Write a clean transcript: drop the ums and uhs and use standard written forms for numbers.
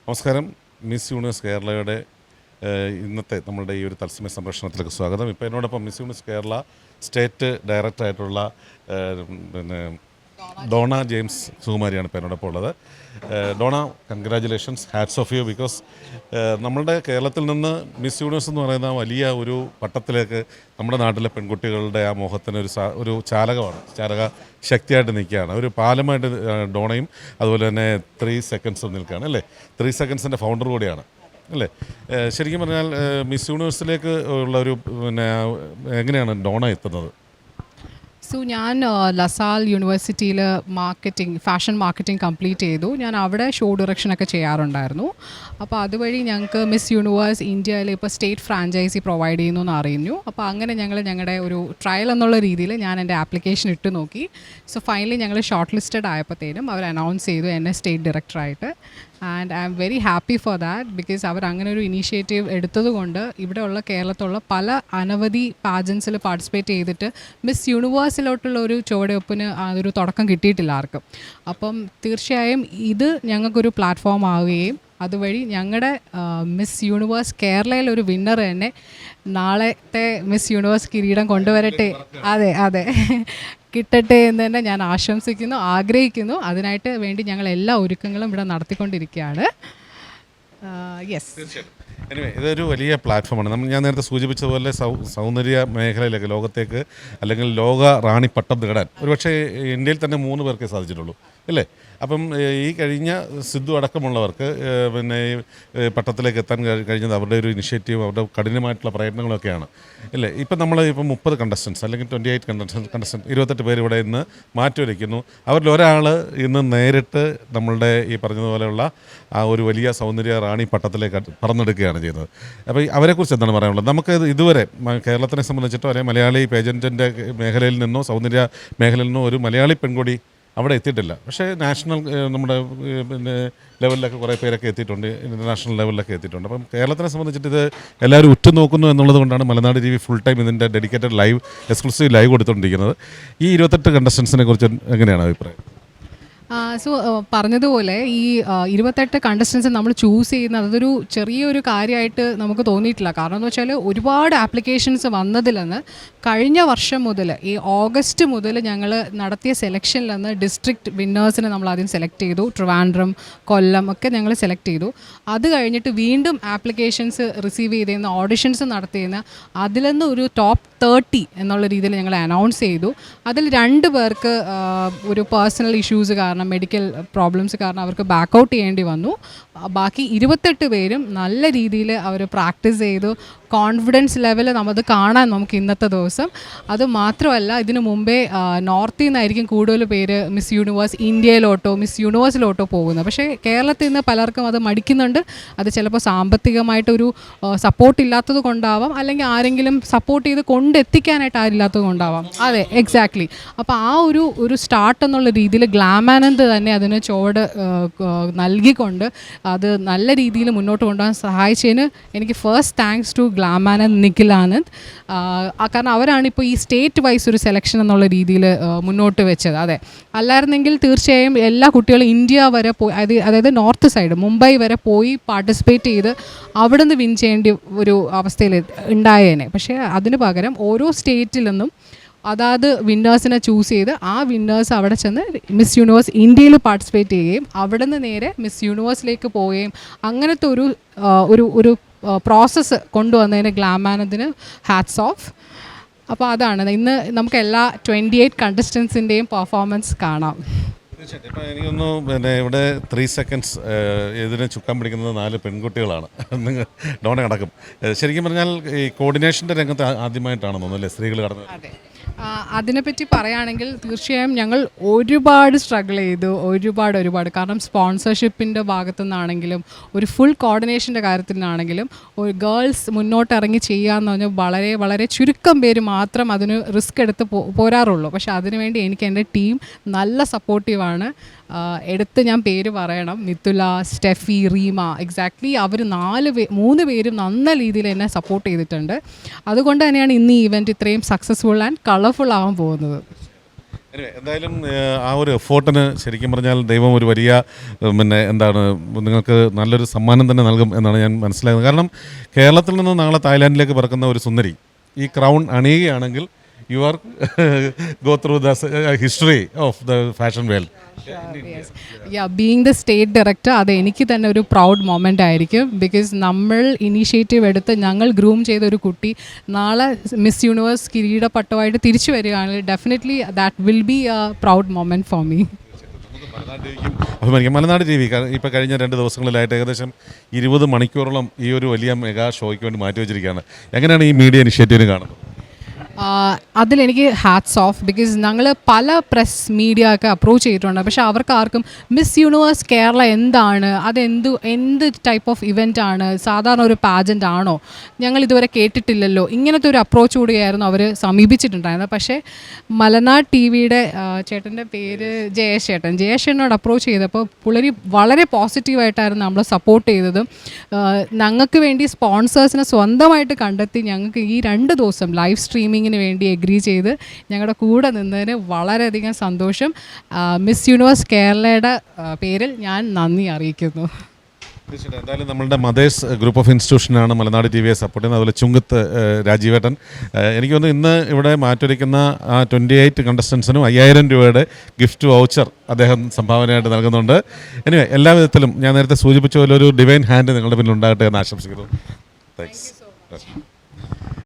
നമസ്കാരം. Miss universe കേരളയുടെ ഇന്നത്തെ നമ്മളുടെ ഈ ഒരു തത്സമയ സംപ്രേഷണത്തിലേക്ക് സ്വാഗതം. ഇപ്പോൾ എന്നോടൊപ്പം മിസ് യൂണിവേഴ്സ് കേരള സ്റ്റേറ്റ് ഡയറക്ടറായിട്ടുള്ള പിന്നെ ഡോണ ജെയിംസ് സുകുമാരിയാണ് ഇപ്പോൾ എന്നോടൊപ്പം ഉള്ളത്. Dona, congratulations, hats off you. Because നമ്മളുടെ കേരളത്തിൽ നിന്ന് മിസ് യൂണിവേഴ്സ് എന്ന് പറയുന്ന വലിയ ഒരു പട്ടത്തിലേക്ക് നമ്മുടെ നാട്ടിലെ പെൺകുട്ടികളുടെ ആ മോഹത്തിന് ഒരു ചാലക ശക്തിയായിട്ട് നിൽക്കുകയാണ്. ഒരു പാലമായിട്ട് ഡോണയും അതുപോലെ തന്നെ 3 സെക്കൻഡ്സും നിൽക്കുകയാണ് അല്ലേ. 3 സെക്കൻഡ്സിൻ്റെ ഫൗണ്ടർ കൂടിയാണ് അല്ലേ. ശരിക്കും പറഞ്ഞാൽ മിസ് യൂണിവേഴ്സിലേക്ക് ഉള്ള ഒരു എങ്ങനെയാണ് ഡോണ എത്തുന്നത്? ഞാൻ ലസാൽ യൂണിവേഴ്സിറ്റിയിൽ ഫാഷൻ മാർക്കറ്റിംഗ് കംപ്ലീറ്റ് ചെയ്തു. ഞാൻ അവിടെ ഷോ ഡയറക്ഷനൊക്കെ ചെയ്യാറുണ്ടായിരുന്നു. അപ്പോൾ അതുവഴി ഞങ്ങൾക്ക് മിസ് യൂണിവേഴ്സ് ഇന്ത്യയിൽ ഇപ്പോൾ സ്റ്റേറ്റ് ഫ്രാഞ്ചൈസി പ്രൊവൈഡ് ചെയ്യുന്നു എന്ന് അറിഞ്ഞു. അപ്പോൾ അങ്ങനെ ഞങ്ങളുടെ ഒരു ട്രയൽ എന്നുള്ള രീതിയിൽ ഞാൻ എൻ്റെ ആപ്ലിക്കേഷൻ ഇട്ട് നോക്കി. ഫൈനലി ഞങ്ങൾ ഷോർട്ട് ലിസ്റ്റഡ് ആയപ്പോഴത്തേനും അവർ അനൗൺസ് ചെയ്തു എന്നെ സ്റ്റേറ്റ് ഡയറക്ടറായിട്ട്. And I am very happy for that. Because അവർ അങ്ങനെ ഒരു ഇനീഷ്യേറ്റീവ് എടുത്തതുകൊണ്ട് ഇവിടെയുള്ള കേരളത്തിലുള്ള പല അനവധി പാജൻസിൽ പാർട്ടിസിപ്പേറ്റ് ചെയ്തിട്ട് മിസ് യൂണിവേഴ്സിലോട്ടുള്ള ഒരു ചുവടുവെപ്പിന് അതൊരു തുടക്കം കിട്ടിയിട്ടില്ല ആർക്കും. അപ്പം തീർച്ചയായും ഇത് ഞങ്ങൾക്കൊരു പ്ലാറ്റ്ഫോം ആവുകയും അതുവഴി ഞങ്ങളുടെ മിസ് യൂണിവേഴ്സ് കേരളയിൽ ഒരു വിന്നർ തന്നെ നാളത്തെ മിസ് യൂണിവേഴ്സ് കിരീടം കൊണ്ടുവരട്ടെ, അതെ കിട്ടട്ടെ എന്ന് തന്നെ ഞാൻ ആശംസിക്കുന്നു, ആഗ്രഹിക്കുന്നു. അതിനായിട്ട് വേണ്ടി ഞങ്ങൾ എല്ലാ ഒരുക്കങ്ങളും ഇവിടെ നടത്തിക്കൊണ്ടിരിക്കുകയാണ്. ഇതൊരു വലിയ പ്ലാറ്റ്ഫോമാണ്. ഞാൻ നേരത്തെ സൂചിപ്പിച്ചതുപോലെ സൗന്ദര്യ മേഖലയിലേക്ക് ലോകത്തേക്ക് അല്ലെങ്കിൽ ലോക റാണി പട്ടം നേടാൻ ഒരുപക്ഷെ ഇന്ത്യയിൽ തന്നെ 3 പേർക്കേ സാധിച്ചിട്ടുള്ളൂ അല്ലേ. അപ്പം ഈ കഴിഞ്ഞ സിദ്ധു അടക്കമുള്ളവർക്ക് പട്ടത്തിലേക്ക് എത്താൻ കഴിഞ്ഞത് അവരുടെ ഒരു ഇനിഷ്യേറ്റീവ്, അവരുടെ കഠിനമായിട്ടുള്ള പ്രയത്നങ്ങളൊക്കെയാണ് അല്ലേ. ഇപ്പം നമ്മൾ 30 കണ്ടസ്റ്റൻസ് അല്ലെങ്കിൽ 28 കണ്ടസ്റ്റൻസ് 28 പേര് ഇവിടെ ഇന്ന് മാറ്റിവരയ്ക്കുന്നു. അവരിൽ ഒരാൾ ഇന്ന് നേരിട്ട് നമ്മളുടെ ഈ പറഞ്ഞതുപോലെയുള്ള ആ ഒരു വലിയ സൗന്ദര്യ റാണി പട്ടത്തിലേക്ക് പറന്നെടുക്കുകയാണ് ചെയ്യുന്നത്. അപ്പോൾ അവരെക്കുറിച്ച് എന്താണ് പറയാനുള്ളത്? നമുക്ക് ഇതുവരെ കേരളത്തിനെ സംബന്ധിച്ചിട്ടോ അല്ലെങ്കിൽ മലയാളി പേജൻറ്റിൻ്റെ മേഖലയിൽ നിന്നോ സൗന്ദര്യ മേഖലയിൽ നിന്നോ ഒരു മലയാളി പെൺകുടി അവിടെ എത്തിയിട്ടില്ല. പക്ഷേ നാഷണൽ നമ്മുടെ ലെവലിലൊക്കെ കുറേ പേരൊക്കെ എത്തിയിട്ടുണ്ട്, ഇൻ്റർനാഷണൽ ലെവലിലൊക്കെ എത്തിയിട്ടുണ്ട്. അപ്പം കേരളത്തിനെ സംബന്ധിച്ചിട്ട് ഇത് എല്ലാവരും ഉറ്റുനോക്കുന്നു എന്നുള്ളത് കൊണ്ടാണ് മലനാട് TV ഫുൾ ടൈം ഇതിൻ്റെ ഡെഡിക്കേറ്റഡ് എക്സ്ക്ലൂസീവ് ലൈവ് കൊടുത്തുകൊണ്ടിരിക്കുന്നത്. ഈ 28 കണ്ടസ്റ്റൻസിനെ കുറിച്ച് എങ്ങനെയാണ് അഭിപ്രായം? പറഞ്ഞതുപോലെ ഈ 28 കണ്ടസ്റ്റൻസ് നമ്മൾ ചൂസ് ചെയ്യുന്നത് അതൊരു ചെറിയൊരു കാര്യമായിട്ട് നമുക്ക് തോന്നിയിട്ടില്ല. കാരണം എന്ന് വെച്ചാൽ ഒരുപാട് ആപ്ലിക്കേഷൻസ് വന്നതിൽ നിന്ന് കഴിഞ്ഞ വർഷം മുതൽ ഈ ഓഗസ്റ്റ് മുതൽ ഞങ്ങൾ നടത്തിയ സെലക്ഷനിൽ നിന്ന് ഡിസ്ട്രിക്ട് വിന്നേഴ്സിനെ നമ്മൾ ആദ്യം സെലക്ട് ചെയ്തു. ട്രിവാൻഡ്രം, കൊല്ലം ഒക്കെ ഞങ്ങൾ സെലക്ട് ചെയ്തു. അത് കഴിഞ്ഞിട്ട് വീണ്ടും ആപ്ലിക്കേഷൻസ് റിസീവ് ചെയ്തിരുന്ന, ഓഡിഷൻസ് നടത്തിയിരുന്ന അതിൽ നിന്ന് ഒരു ടോപ്പ് 30 എന്നുള്ള രീതിയിൽ ഞങ്ങൾ അനൗൺസ് ചെയ്തു. അതിൽ 2 പേർക്ക് ഒരു പേഴ്സണൽ ഇഷ്യൂസ് കാരണം, മെഡിക്കൽ പ്രോബ്ലംസ് കാരണം അവർക്ക് ബാക്കൗട്ട് ചെയ്യേണ്ടി വന്നു. ബാക്കി 28 പേരും നല്ല രീതിയിൽ അവർ പ്രാക്ടീസ് ചെയ്തു. കോൺഫിഡൻസ് ലെവൽ നമുക്ക് കാണാൻ നമുക്ക് ഇന്നത്തെ ദിവസം. അത് മാത്രമല്ല, ഇതിനു മുമ്പേ നോർത്തിൽ നിന്നായിരിക്കും കൂടുതൽ പേര് മിസ് യൂണിവേഴ്സ് ഇന്ത്യയിലോട്ടോ മിസ് യൂണിവേഴ്സിലോട്ടോ പോകുന്നത്. പക്ഷേ കേരളത്തിൽ നിന്ന് പലർക്കും അത് മടിക്കുന്നുണ്ട്. അത് ചിലപ്പോൾ സാമ്പത്തികമായിട്ടൊരു സപ്പോർട്ട് ഇല്ലാത്തത് കൊണ്ടാവാം, അല്ലെങ്കിൽ ആരെങ്കിലും സപ്പോർട്ട് ചെയ്ത് കൊണ്ടെത്തിക്കാനായിട്ട് ആരില്ലാത്തത് കൊണ്ടാവാം. അതെ, എക്സാക്ട്ലി. അപ്പോൾ ആ ഒരു സ്റ്റാർട്ട് എന്നുള്ള രീതിയിൽ ഗ്ലാമാനന്ദ് തന്നെ അതിന് ചുവട് നൽകിക്കൊണ്ട് അത് നല്ല രീതിയിൽ മുന്നോട്ട് കൊണ്ടുപോകാൻ സഹായിച്ചതിന് എനിക്ക് ഫസ്റ്റ് താങ്ക്സ് ടു ഗ്ലാമാനന്ദ്, നിഖിൽ ആനന്ദ്. കാരണം അവരാണ് ഇപ്പോൾ ഈ സ്റ്റേറ്റ് വൈസ് ഒരു സെലക്ഷൻ എന്നുള്ള രീതിയിൽ മുന്നോട്ട് വെച്ചത്. അതെ, അല്ലായിരുന്നെങ്കിൽ തീർച്ചയായും എല്ലാ കുട്ടികളും ഇന്ത്യ വരെ പോയി, അതായത് നോർത്ത് സൈഡ് മുംബൈ വരെ പോയി പാർട്ടിസിപ്പേറ്റ് ചെയ്ത് അവിടെ നിന്ന് വിൻ ചെയ്യേണ്ട ഒരു അവസ്ഥയിൽ ഉണ്ടായേനെ. പക്ഷേ അതിന് പകരം ഓരോ സ്റ്റേറ്റിൽ നിന്നും അതാത് വിന്നേഴ്സിനെ ചൂസ് ചെയ്ത് ആ വിന്നേഴ്സ് അവിടെ ചെന്ന് മിസ് യൂണിവേഴ്സ് ഇന്ത്യയിൽ പാർട്ടിസിപ്പേറ്റ് ചെയ്യുകയും അവിടെ നിന്ന് നേരെ മിസ് യൂണിവേഴ്സിലേക്ക് പോവുകയും അങ്ങനത്തെ ഒരു പ്രോസസ്സ് കൊണ്ടുവന്നതിന് ഗ്ലാമാനന്ദിന് ഹാറ്റ്സ് ഓഫ്. അപ്പോൾ അതാണ് ഇന്ന് നമുക്ക് എല്ലാ 28 കണ്ടസ്റ്റൻസിൻ്റെയും പെർഫോമൻസ് കാണാം. ഇപ്പോൾ എനിക്കൊന്നു ഇവിടെ 3 സെക്കൻഡ്സ് ഇതിനെ ചുക്കാൻ പിടിക്കുന്നത് 4 പെൺകുട്ടികളാണ്. ഡോണ അടക്കം. ശരിക്കും പറഞ്ഞാൽ ഈ കോർഡിനേഷൻ്റെ രംഗത്ത് ആദ്യമായിട്ടാണെന്ന് തോന്നുന്നു അല്ലേ സ്ത്രീകൾ കടന്നത്? അതെ, അതിനെപ്പറ്റി പറയുകയാണെങ്കിൽ തീർച്ചയായും ഞങ്ങൾ ഒരുപാട് സ്ട്രഗിൾ ചെയ്തു. ഒരുപാട് കാരണം സ്പോൺസർഷിപ്പിൻ്റെ ഭാഗത്തു നിന്നാണെങ്കിലും ഒരു ഫുൾ കോർഡിനേഷൻ്റെ കാര്യത്തിൽ നിന്നാണെങ്കിലും ഒരു ഗേൾസ് മുന്നോട്ടിറങ്ങി ചെയ്യാമെന്ന് പറഞ്ഞാൽ വളരെ വളരെ ചുരുക്കം പേര് മാത്രം അതിന് റിസ്ക് എടുത്ത് പോരാറുള്ളൂ. പക്ഷേ അതിനുവേണ്ടി എനിക്ക് എൻ്റെ ടീം നല്ല സപ്പോർട്ടീവാണ്. എടുത്ത് ഞാൻ പേര് പറയണം, മിഥുല, സ്റ്റെഫി, റീമ, എക്സാക്ട്ലി അവർ 3 പേരും നല്ല രീതിയിൽ എന്നെ സപ്പോർട്ട് ചെയ്തിട്ടുണ്ട്. അതുകൊണ്ട് തന്നെയാണ് ഇന്ന് ഈ ഇവൻറ്റ് ഇത്രയും സക്സസ്ഫുൾ ആൻഡ് കളർഫുൾ ആവാൻ പോകുന്നത്. Anyway, എന്തായാലും ആ ഒരു എഫോർട്ടിന് ശരിക്കും പറഞ്ഞാൽ ദൈവം ഒരു വലിയ പിന്നെ എന്താണ് നിങ്ങൾക്ക് നല്ലൊരു സമ്മാനം തന്നെ നൽകും എന്നാണ് ഞാൻ മനസ്സിലാക്കുന്നത്. കാരണം കേരളത്തിൽ നിന്ന് നാളെ തായ്ലാൻഡിലേക്ക് പറക്കുന്ന ഒരു സുന്ദരി ഈ ക്രൗൺ അണിയുകയാണെങ്കിൽ you are go through the history of the fashion world. Being the state director അത് എനിക്ക് തന്നെ ഒരു പ്രൗഡ് മൊമെൻ്റ് ആയിരിക്കും. ബിക്കോസ് നമ്മൾ ഇനീഷ്യേറ്റീവ് എടുത്ത് ഞങ്ങൾ ഗ്രൂം ചെയ്ത ഒരു കുട്ടി നാളെ മിസ് യൂണിവേഴ്സ് കിരീടപ്പട്ടമായിട്ട് തിരിച്ചു വരികയാണെങ്കിൽ definitely that will be A proud moment for me. അഭിമാനിക്കാം. മലനാട് ടി വി ഇപ്പോൾ കഴിഞ്ഞ 2 ദിവസങ്ങളിലായിട്ട് ഏകദേശം 20 മണിക്കൂറോളം ഈ ഒരു വലിയ മെഗാ ഷോയ്ക്ക് വേണ്ടി മാറ്റി വെച്ചിരിക്കുകയാണ്. എങ്ങനെയാണ് ഈ മീഡിയ ഇനിഷ്യേറ്റീവിന് കാണുന്നത്? അതിലെനിക്ക് ഹാറ്റ്സ് ഓഫ്. ബിക്കോസ് ഞങ്ങൾ പല പ്രസ് മീഡിയ ഒക്കെ അപ്രോച്ച് ചെയ്തിട്ടുണ്ട്. പക്ഷേ അവർക്ക് ആർക്കും മിസ് യൂണിവേഴ്സ് കേരള എന്താണ്, എന്ത് ടൈപ്പ് ഓഫ് ഇവൻ്റ് ആണ്, സാധാരണ ഒരു പാജൻ്റ് ആണോ, ഞങ്ങൾ ഇതുവരെ കേട്ടിട്ടില്ലല്ലോ, ഇങ്ങനത്തെ ഒരു അപ്രോച്ച് കൂടിയായിരുന്നു അവർ സമീപിച്ചിട്ടുണ്ടായിരുന്നത്. പക്ഷേ മലനാട് ടി വിയുടെ ചേട്ടൻ്റെ പേര് ജയേഷേട്ടനോട് അപ്രോച്ച് ചെയ്തപ്പോൾ പുള്ളി വളരെ പോസിറ്റീവായിട്ടായിരുന്നു നമ്മളെ സപ്പോർട്ട് ചെയ്തത്. ഞങ്ങൾക്ക് വേണ്ടി സ്പോൺസേഴ്സിനെ സ്വന്തമായിട്ട് കണ്ടെത്തി ഞങ്ങൾക്ക് ഈ 2 ദിവസം ലൈവ് സ്ട്രീമിങ്ങിന് വേണ്ടി എഗ്രി ചെയ്ത് ഞങ്ങളുടെ കൂടെ നിന്നതിന് വളരെയധികം സന്തോഷം. മിസ് യൂണിവേഴ്സ് കേരളയുടെ പേരിൽ ഞാൻ നന്ദി അറിയിക്കുന്നു. തീർച്ചയായിട്ടും. എന്തായാലും നമ്മളുടെ മദേഴ്സ് ഗ്രൂപ്പ് ഓഫ് ഇൻസ്റ്റിറ്റ്യൂഷനാണ് മലനാട് ടി വിയെ സപ്പോർട്ട് ചെയ്യുന്നത്. അതുപോലെ ചുങ്കത്ത് രാജീവേട്ടൻ, എനിക്ക് തോന്നുന്നു ഇന്ന് ഇവിടെ മാറ്റൊരുക്കുന്ന 28 കണ്ടസ്റ്റൻസിനും 5000 രൂപയുടെ ഗിഫ്റ്റ് വൗച്ചർ അദ്ദേഹം സംഭാവനയായിട്ട് നൽകുന്നുണ്ട്. എനിവേ എല്ലാ വിധത്തിലും ഞാൻ നേരത്തെ സൂചിപ്പിച്ച പോലെ ഒരു ഡിവൈൻ ഹാൻഡ് നിങ്ങളുടെ പിന്നിൽ ഉണ്ടാകട്ടെ എന്ന് ആശംസിക്കുന്നു. താങ്ക്സ്.